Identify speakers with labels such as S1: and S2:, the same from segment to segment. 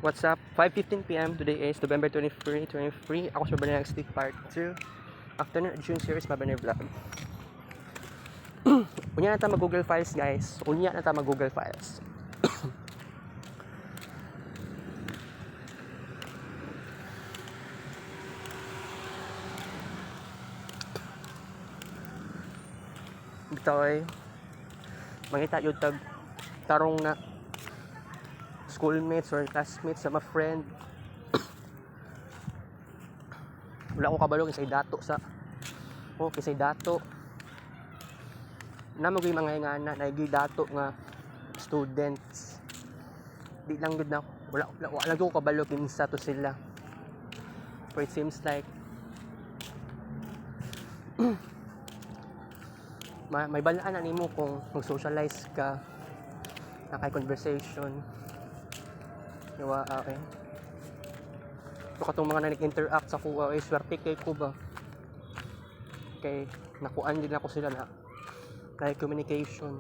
S1: What's up? 5:15 p.m. Today is November 23, 2023. Ako si Banana Steve Part 2. Afternoon edition series Mabanay Vlog. Unya na tayo mag-Google Files, guys. Unya na tayo mag-Google Files. Ito ay mangita yung tarong na schoolmates or classmates sa mga friend. Wala ko kabalo kisay dato sa kisay dato na mga ingana naigi dato nga students. Di lang gud na wala ko kabalo kinsa to sila. For it seems like may balaan na nimo kung mag-socialize ka, nakay-conversation. Diba, okay. So, katong mga nag-interact sa kuha, swerte kay ko ba? Kay, nakuan din ako sila na kay communication.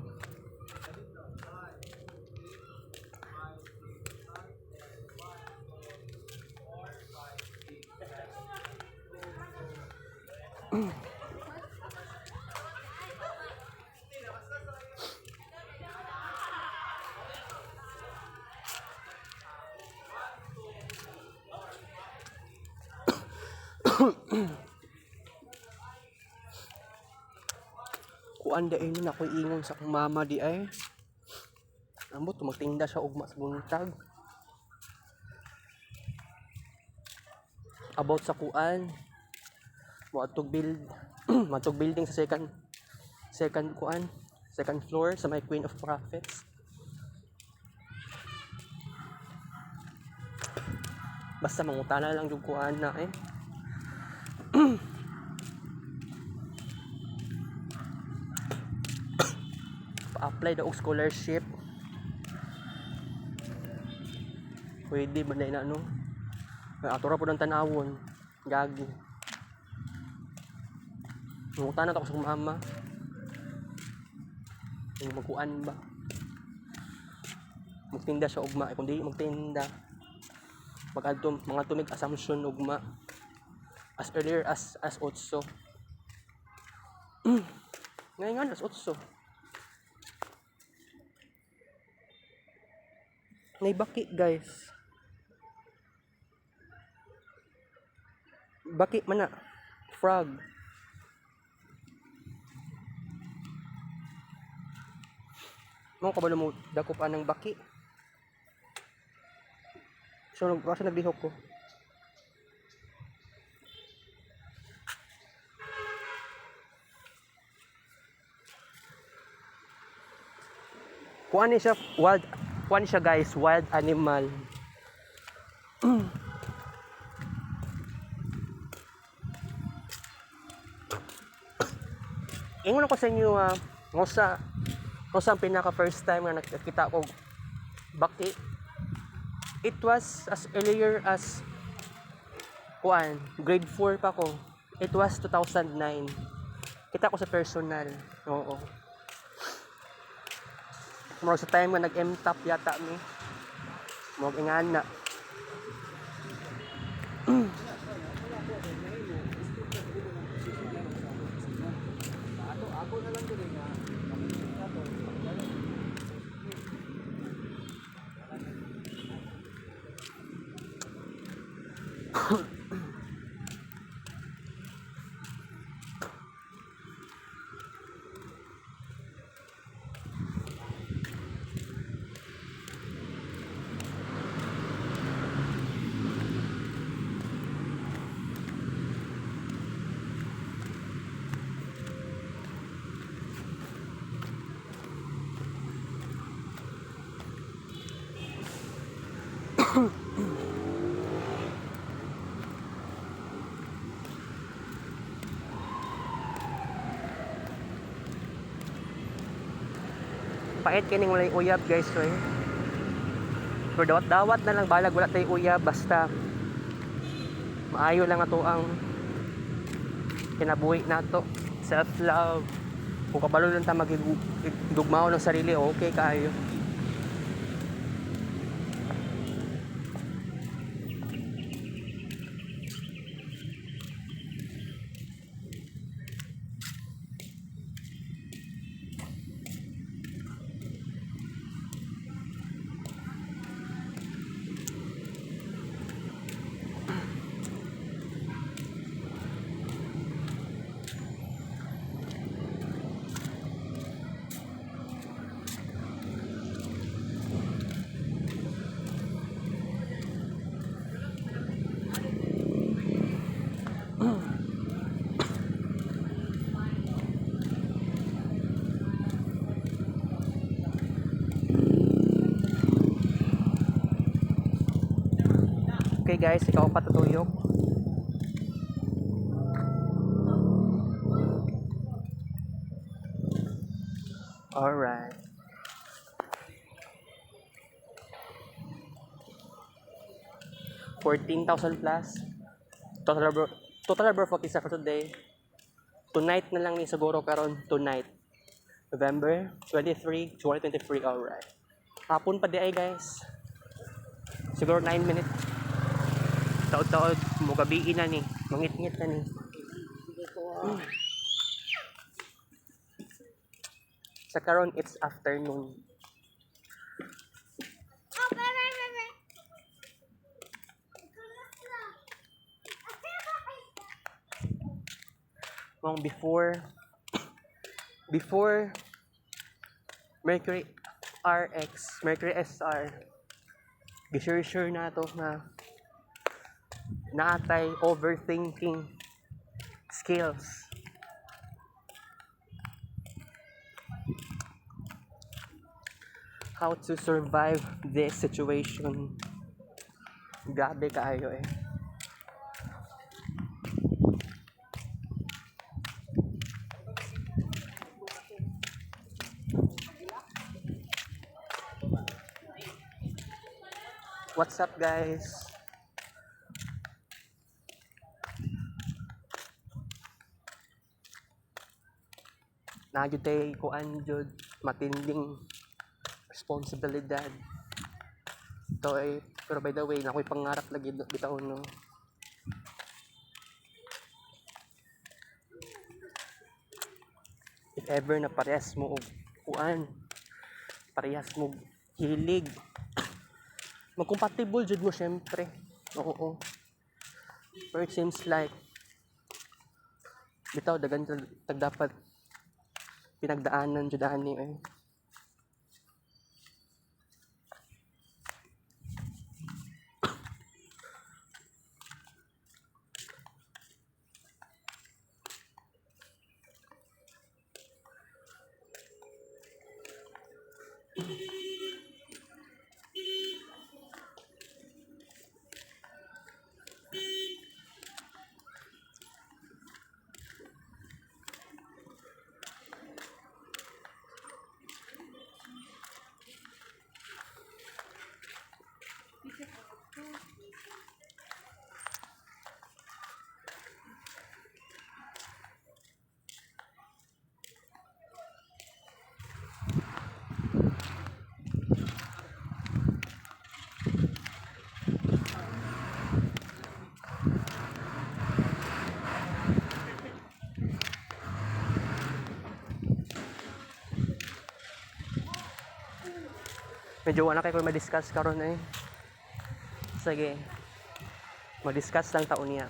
S1: Kuan da ini na ko ingon sa akong mama di ay. Ambot magtinda siya ugma sa buntag. About sa kuan. Matug building sa second floor sa may Queen of Prophets. Basta mangutana lang yung kuan na eh. Pa-apply daw og scholarship. Pwede ba na ano? Atura po ng tanawon. Gagi. Mangutana ako sa mama. Kung magkuan ba? Magtinda siya ugma. Kung di magtinda, mga tumig assumption ugma. As earlier as 8. Ngayon as 8. May baki, guys. Baki man na. Frog. Mga kabalo mo dakupan ng baki. So, kasi naglihok ko. Kuan siya guys, wild animal. Ingon ako sa inyo ngosa ang pinaka first time nga nakita ko baki. It was as earlier as grade 4 pa ko. It was 2009. Kita ko sa personal. Oo. Murag sa time nga nag-MTAP yata mi. Murag ingana.
S2: Ako na lang din nga.
S1: Pait kining walay uyab, guys, so eh. Pero dawat na lang balag wala tay uyab basta maayo lang ato ang kinabuhi nato, self love. Kung kabalo lang ta magigugmao ng sarili, okay kayo. Okay guys, ikaw patutuyok. Alright. $14,000 plus. Total number of isa for today. Tonight na lang ni siguro karon tonight. November 23, 2023. Alright. Hapon pa di ay guys. Siguro 9 minutes. Taod-taod. Mugabiin na ni. Mangit-ngit na ni. Sa karon it's afternoon. Mong before Mercury RX, Mercury SR, gisure na to na naatay overthinking skills. How to survive this situation. Grabe kaayo eh. What's up guys? Nagyutay ko anjud matinding responsibilidad. Ito ay, pero by the way, nako'y pangarap lagi bitaw no. If ever na parehas mo og kuan, parehas mo hilig, mag-compatible jud mo syempre. Oo. But it seems like bitaw dagan tag dapat pinagdaanan jud ani eh. Medyo wala kayo ma-discuss karon eh. Sige. Ma-discuss lang taon niya.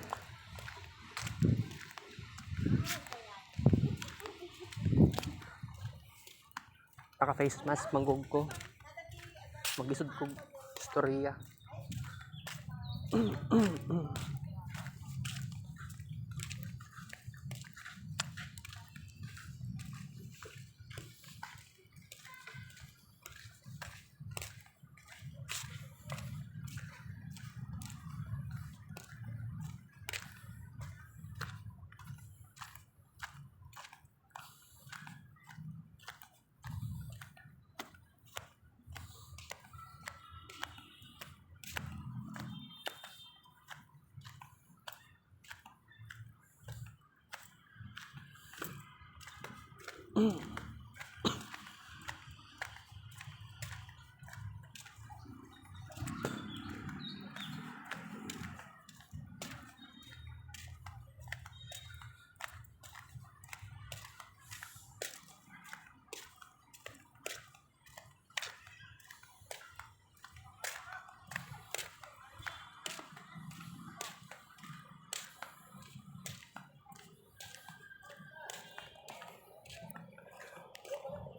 S1: Naka-face mask manggug ko. Magisod ko storya.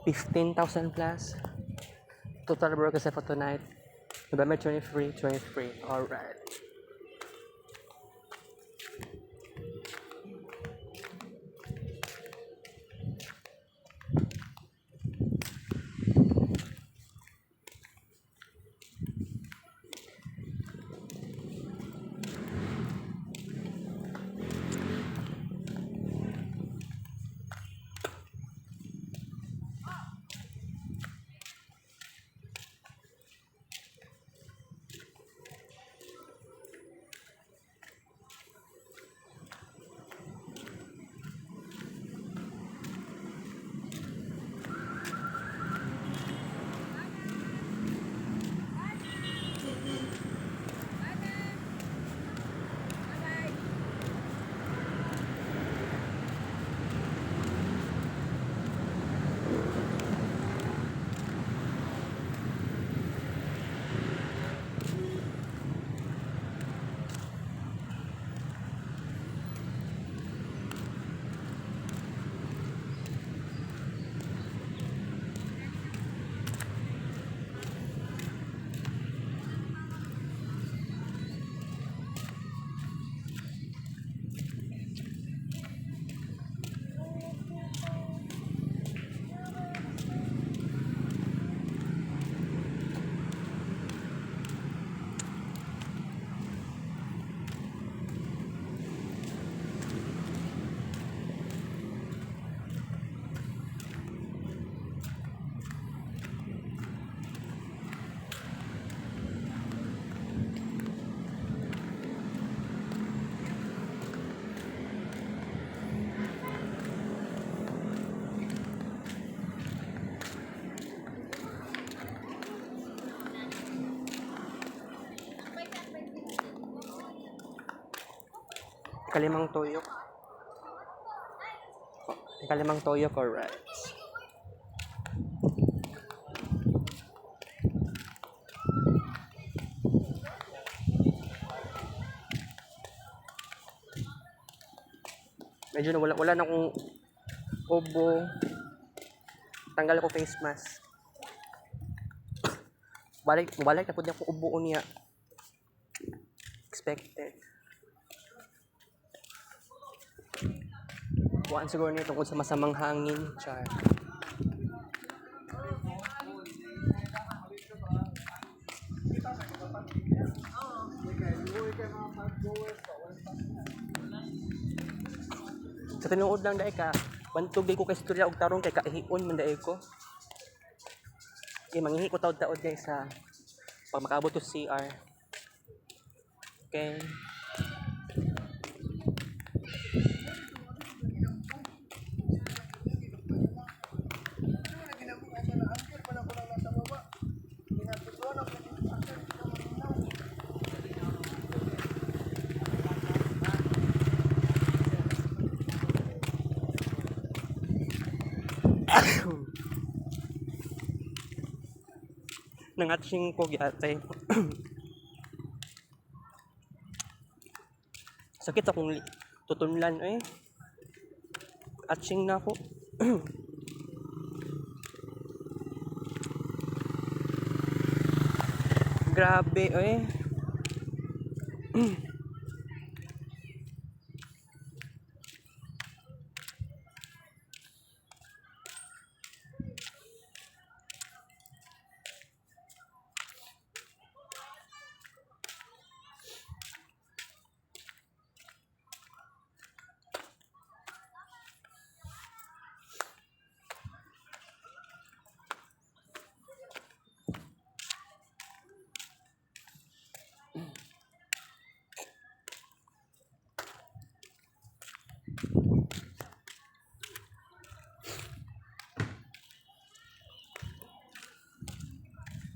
S1: $15,000 plus. Total broke kasi for tonight. November 23, 23. Alright. Kalimang toyo. Kalimang toyo, correct. Medyo wala na akong ubo. Tanggal ko face mask. Balik na po niya ako ubo niya. Expected. Buwan siguro niya tungkol sa masamang hangin. Char. Sa tinuod lang dahil ka, bantog di ko kay istorya og tarong kay kaihion man dahil ko. Okay, manghihi ko taod-taod guys sa pag makaabot to CR. Okay. Nangatsing ko gyatay. Sakit akong tutunlan eh. Atsing na ako. Grabe eh.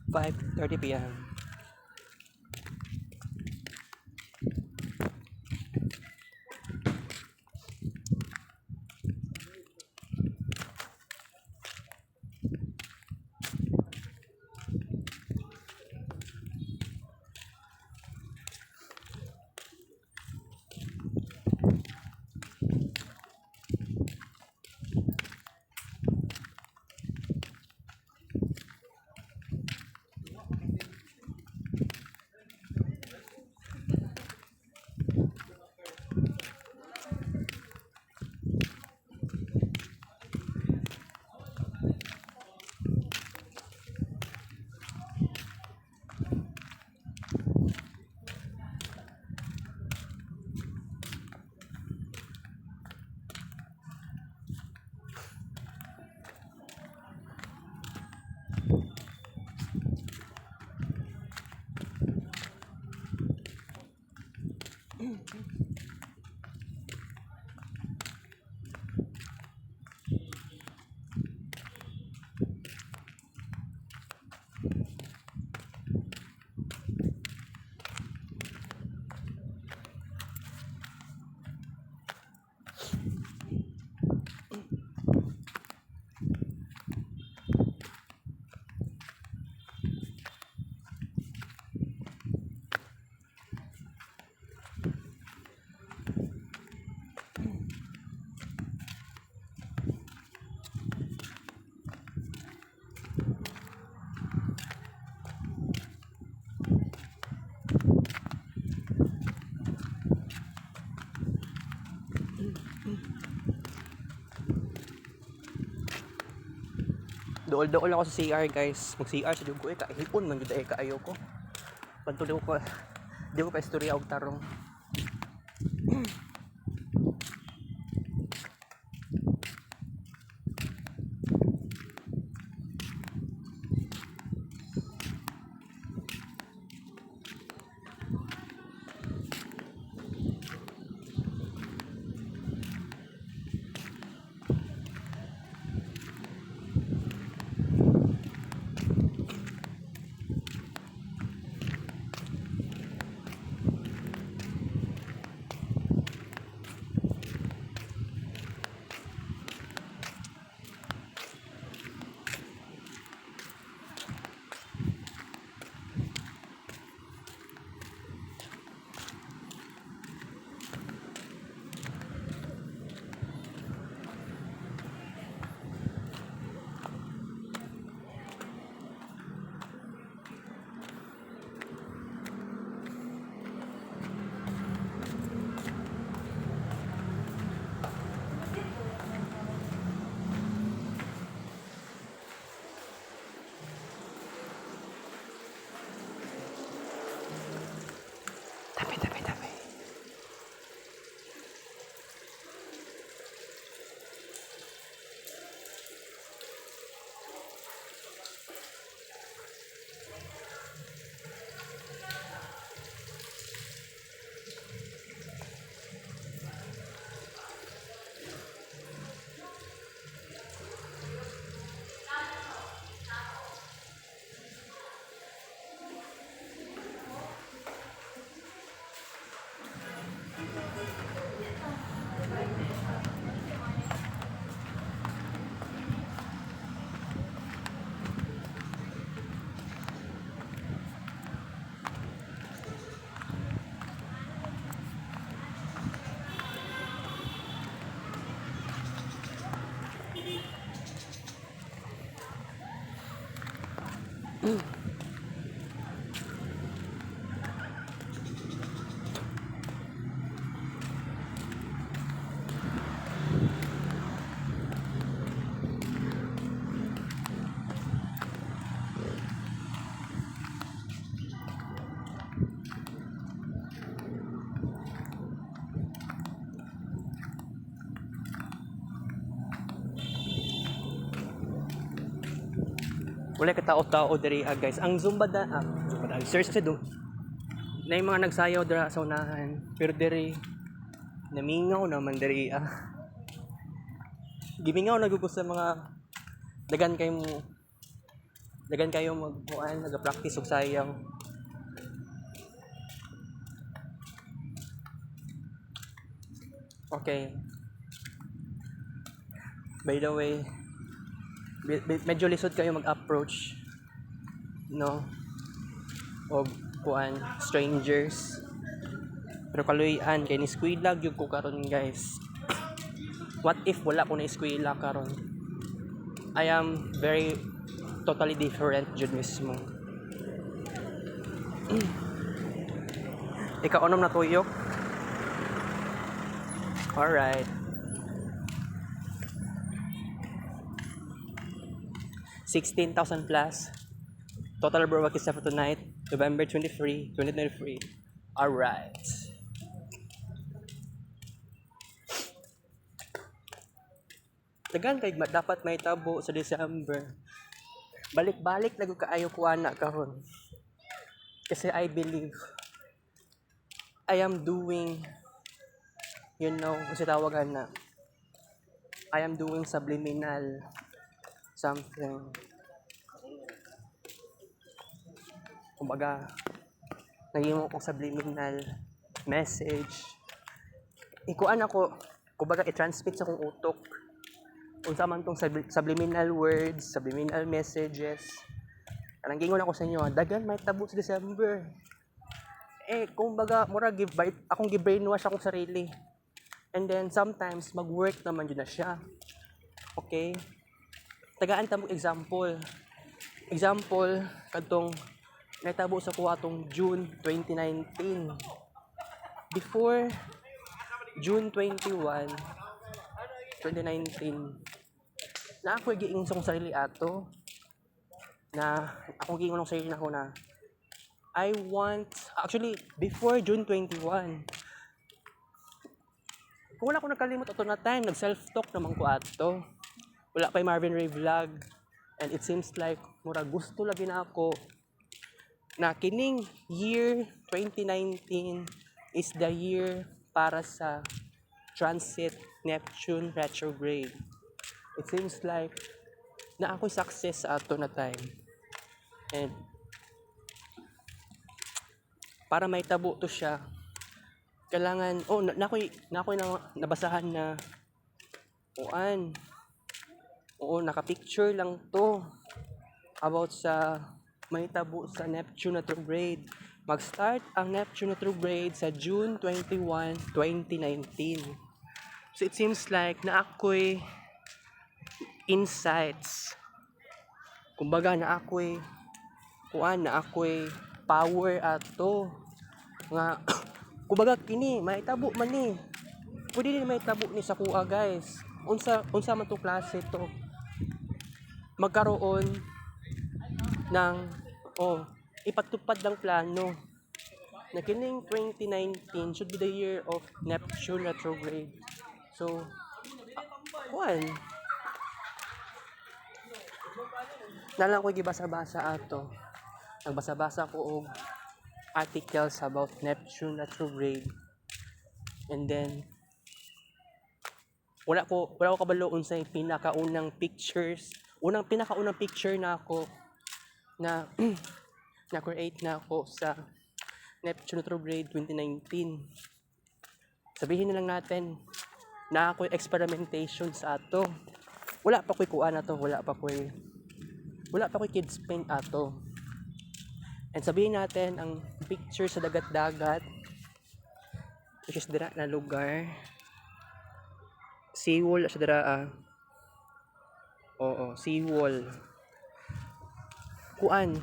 S1: "5:30 p.m. Dool-dool ako sa CR guys. Mag-CR sa dugo eh. Kahipon man yun eh. Kaayo ko. Pantuloy ko. Di ko pa istorya og tarong. Tabi, tabi, tabi. Wala ka tao-tao diri guys. Ang Zumba search kasi do. Na yung mga nagsayaw dira sa unahan. Pero diri namingaw naman diri Gimingaw na gud ko sa mga dagan kayo magbuan, nag-practice og sayaw. Okay. By the way, medyo lisod kayo mag-approach, no, o kuan strangers, pero kaluyan kay ni squila gyud ko karon guys. What if wala ko na eskwela karon? I am very totally different jud mismo. Ikaw unom na tuyok. Alright. 16,000 plus. Total Bro Kisa for tonight, November 23, 2023. Alright. Dagan kay dapat may tabo sa December. Balik-balik na kaayo ko ana karon. Kasi I believe I am doing, kasi tawagan na, I am doing subliminal something. Kumbaga, naging akong subliminal message. Ikuan ako, kumbaga i-transmit sa akong utok. Unsa man tong subliminal words, subliminal messages. Kanang gingon ako sa inyo, dagan may tabo sa December. Kumbaga, akong gi-brainwash akong sarili. And then sometimes mag-work naman yun na siya. Okay? Tagaan ta mo example. Example kadtong natabo sa kuha tong June 2019. Before June 21, 2019, na ako giingong sarili ato na akong giingon sa sarili nako na before June 21, kung wala ko nakalimot ato na time, nag-self-talk naman ko ato. Wala pa yung Marvin Ray vlog, and it seems like mura gusto lagi na ako na kining year 2019 is the year para sa transit Neptune retrograde. It seems like na ako'y success sa ato na time. And para may tabo to siya, kailangan, nako'y nabasahan na naka-picture lang to about sa may tabo sa Neptune retrograde. Mag-start ang Neptune retrograde sa June 21, 2019. So it seems like na ako'y insights. Kumbaga na ako'y power ato. Nga kumbaga kini may tabo man ni. Pwede din may tabo ni sa kuha guys. Unsa man to klase to. Magkaroon ng ipatupad lang plano. na kining 2019 should be the year of Neptune retrograde. So, kuan, nalang ko gibasa-basa ato. Nagbasa-basa ko og articles about Neptune retrograde. And then wala ko kabalo unsay pinakaunang pictures. Pinakaunang picture na ako na na create na ako sa Neptune retrograde 2019. Sabihin na lang natin na ako'y experimentation sa ato. Wala pa ko'y kuan na to, wala pa ko'y kids paint ato. And sabihin natin ang picture sa dagat-dagat, which is dira na lugar. Seawall sa dira Oo, seawall. Kuan.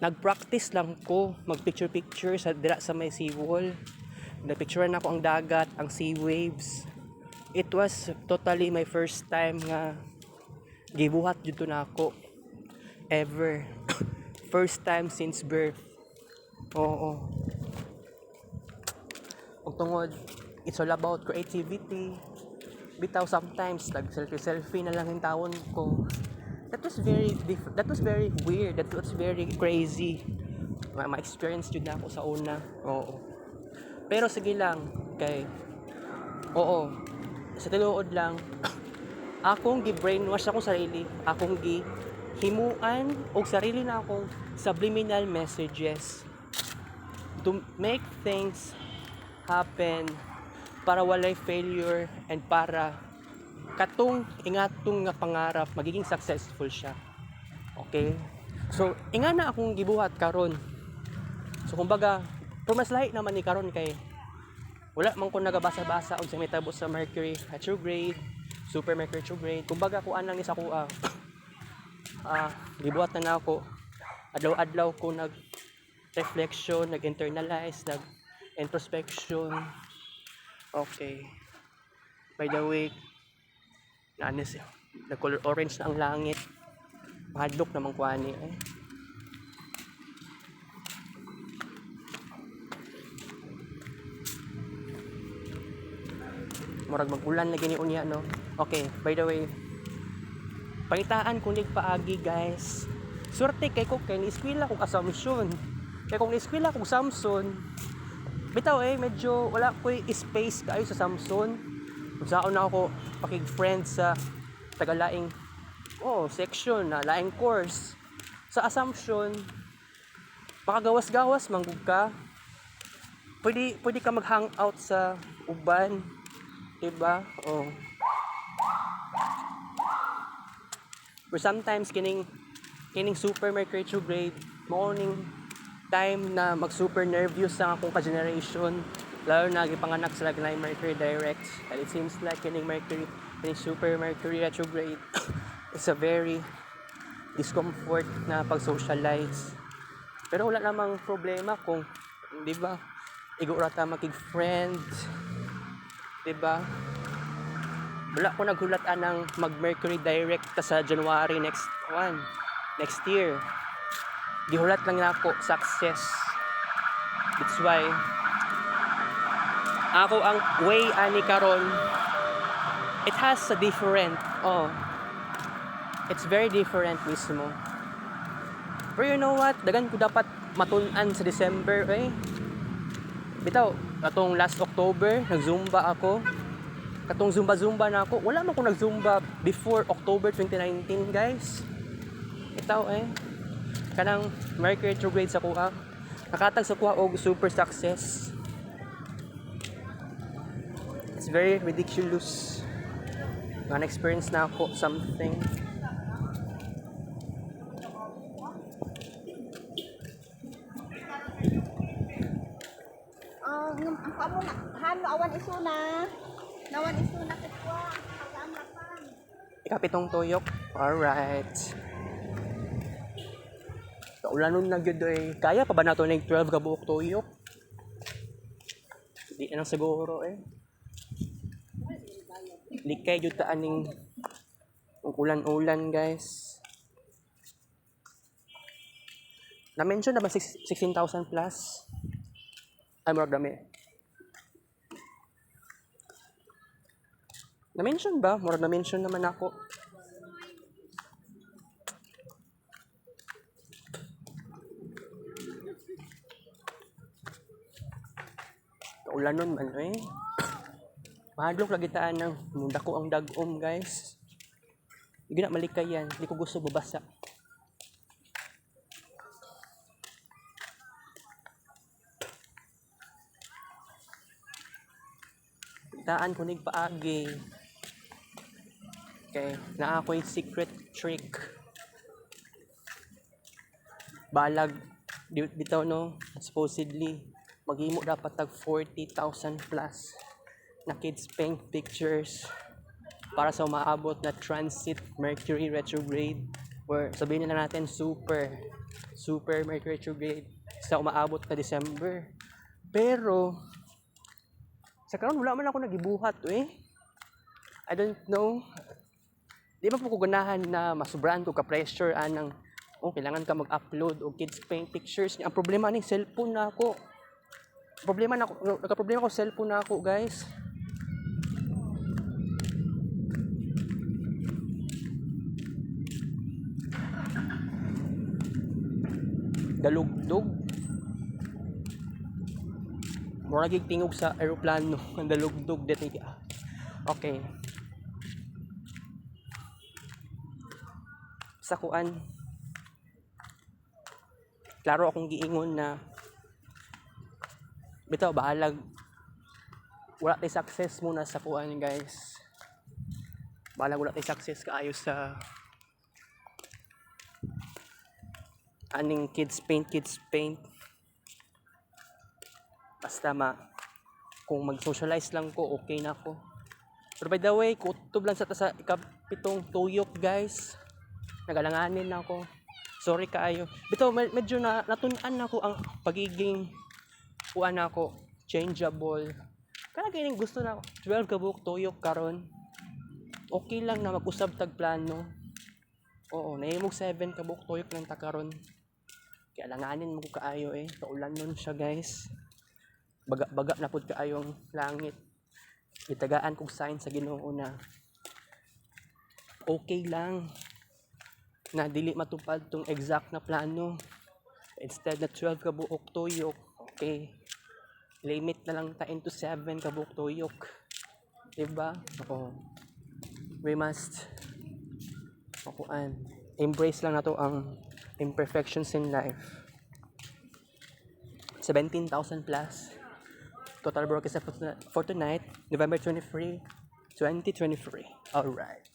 S1: Nag-practice lang ko mag-picture sa dira sa may seawall. Napicturean ako ang dagat, ang sea waves. It was totally my first time nga gibuhat dito na ako ever. First time since birth. Oo. Ug tungod, it's all about creativity. Bitaw sometimes nag-selfie na lang yung tawon ko. That was very weird. That was very crazy. Ma-experience jud na ako sa una. Oo. Pero sige lang, kay oo. Sa tiluod lang, akong gi-brainwash akong sarili, akong himuan og sarili na akong subliminal messages to make things happen para walay failure and para katong ingatong nga pangarap magiging successful siya. Okay? So, ingana akong gibuhat karon. So, kumbaga, mas lahi naman ni karon kay wala man ko nagabasa-basa og sa mitabo sa Mercury retrograde, Super Mercury retrograde. Kumbaga, kuan lang ni sa kuha. Gibuhat na ako. Adlaw-adlaw ko nag-reflection, nag-internalize, nag-introspection. Okay. By the way, nag-color orange na ang langit. Mahadlok namang kuani eh. Murag mag-ulan na gini unya no. Okay, by the way, pangitaan kunig paagi guys. Swerte kay ko kay ni-eskwela kong Assumption. Kay kung ni-eskwela kong Samson, bitaw medyo wala ko'y space kaayo sa Samson. Kung saan na ako pakig-friend sa tagalaing section na laing course. Sa Assumption, makagawas-gawas manggug ka. Pwede ka mag-hangout sa uban, diba? Or sometimes kining Super Mercury retrograde morning time na mag-super nervous sa akong ka-generation, lalo na gipanganak sa lagnay Mercury direct. And it seems like kining Super Mercury retrograde is a very discomfort na pag-socialize. Pero wala namang problema kung, di ba, igura ta makig-friend, di ba? Wala ko naghulatan ng mag-Mercury direct ta sa January next year. Gihulat lang na ako success. That's why ako ang way ani karon, it has a different it's very different mismo. Pero you know what, dagan ko dapat matun-an sa December bitaw atong last October nag-zumba ako. Katong zumba na ako, wala man ko nag-zumba before October 2019 guys. Itaw kanang Mercury retrograde sa kuha, nakatag sa kuha og super success. It's very ridiculous. Na-experience na ako something.
S2: Ang kamo na hano awan isuna. Nawan isuna kitwa. Pag-amapan.
S1: Ikapitong tuyok. Alright. Ulanon na gyud kaya pa ba nato ning 12 ka buok tuyok? Di na lang siguro Likay jud ta aning ulan-ulan guys. Na-mention naman 16,000 plus. Ay, murag dami. Na-mention ba? Murag na-mention naman ako. Kaulanon man eh. Mahadlok lagi taan ng dako ang dagom guys. Hindi na malikay yan. Hindi ko gusto bubasa. Taan ko paagi. Okay, na ako'y secret trick. Balag bitaw no, supposedly maghimo dapat tag 40,000 plus na kids paint pictures para sa umaabot na transit Mercury retrograde, or sabihin na natin super Mercury retrograde sa umaabot na December. Pero sa karon wala man ako nagibuhat eh. I don't know. Di ba po ko ganahan na masubrahan ko ka-pressure anang kailangan ka mag-upload o kids paint pictures. Ang problema ni cellphone na ako. Nagka-problema ko cellphone na ako, guys. Dalugdog. Murag tingog sa aeroplano. Ang dalugdog dito. Okay. Sa kuan, klaro akong giingon na bitaw bahalag wala tay success muna sa kuan guys. Bahalag wala tay success kaayo sa aning kids paint. Basta kung mag-socialize lang ko, okay na ako. Pero by the way, kutob lang sa ikapitong tuyok guys. Nagalanganin na ako. Sorry kaayo. Bito medyo natunan ako ang pagiging kuan ako, changeable. Kana kining gusto na 12 ka buok tuyok karon. Okay lang na mag-usab tag plano. Oo, nahimog 7 ka buok tuyok lang ta karon. Kaya langanin mo kaayo eh. Kaulan nun siya guys. Baga na pud kaayo ang langit. Gitagaan kog sign sa Ginoo na okay lang na dili matupad tong exact na plano. Instead na 12 ka buok tuyok, okay, limit na lang ta into 7 ka buok tuyok, diba? Oo, we must embrace lang nato ang imperfections in life. 17,000 plus total broadcast for tonight, November 23, 2023. Alright.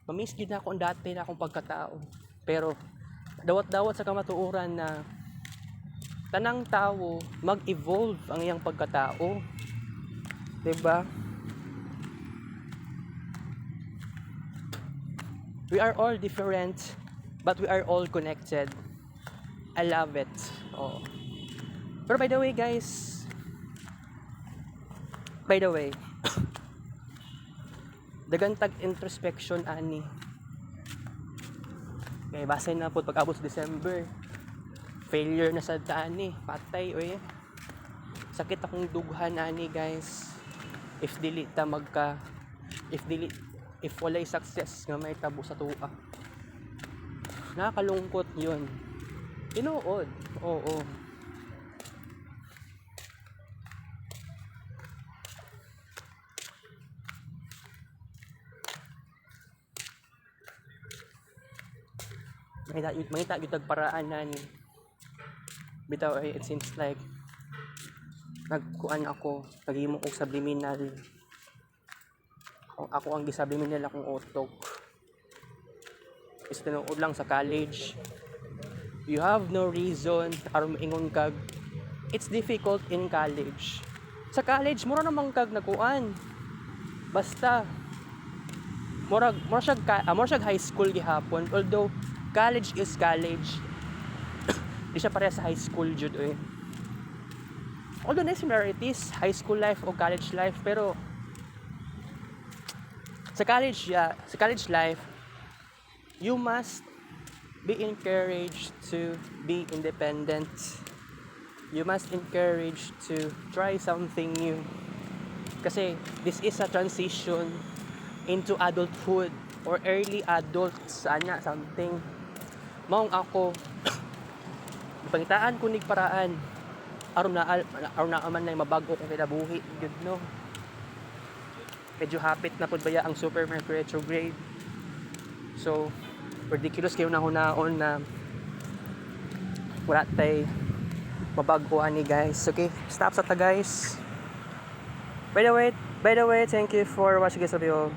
S1: Mamiss din ako ang dati na akong pagkatao. Pero dawat-dawat sa kamatuoran na tanang tao mag-evolve ang iyang pagkatao. 'Di ba? We are all different, but we are all connected. I love it. Oh. Pero by the way, guys, dagantag introspection ani. Kay base na po pag-abot sa December. Failure na sa ani, patay oy. Sakit akong dughan ani, guys. If walay success nga may tabo sa tuwa. Nakakalungkot 'yun. Tinuod. Oo. Mangita gyud paraan nani. Bitaw it seems like nagkuan ako, naghimo og subliminal. Ako ang gisabliminal akong utok. Is tinuod lang sa college. You have no reason aron moingon kag it's difficult in college. Sa college mura namang kag nakuan. Basta mura siya high school gihapon, although college is college. Di siya pareha sa high school jud eh. Although na similarities, high school life o college life, pero sa college life you must be encouraged to be independent. You must encourage to try something new. Kasi this is a transition into adulthood or early adults ana something. Maong ako pangitaan ko nig paraan aron na man nay mabago kong kinabuhi gud no. Medyo hapit na pud baya ang Super Mercury retrograde. So ridiculous kayo na hunaon na wala tay mabago ani guys. Okay, stop sa ta guys. By the way, thank you for watching this video.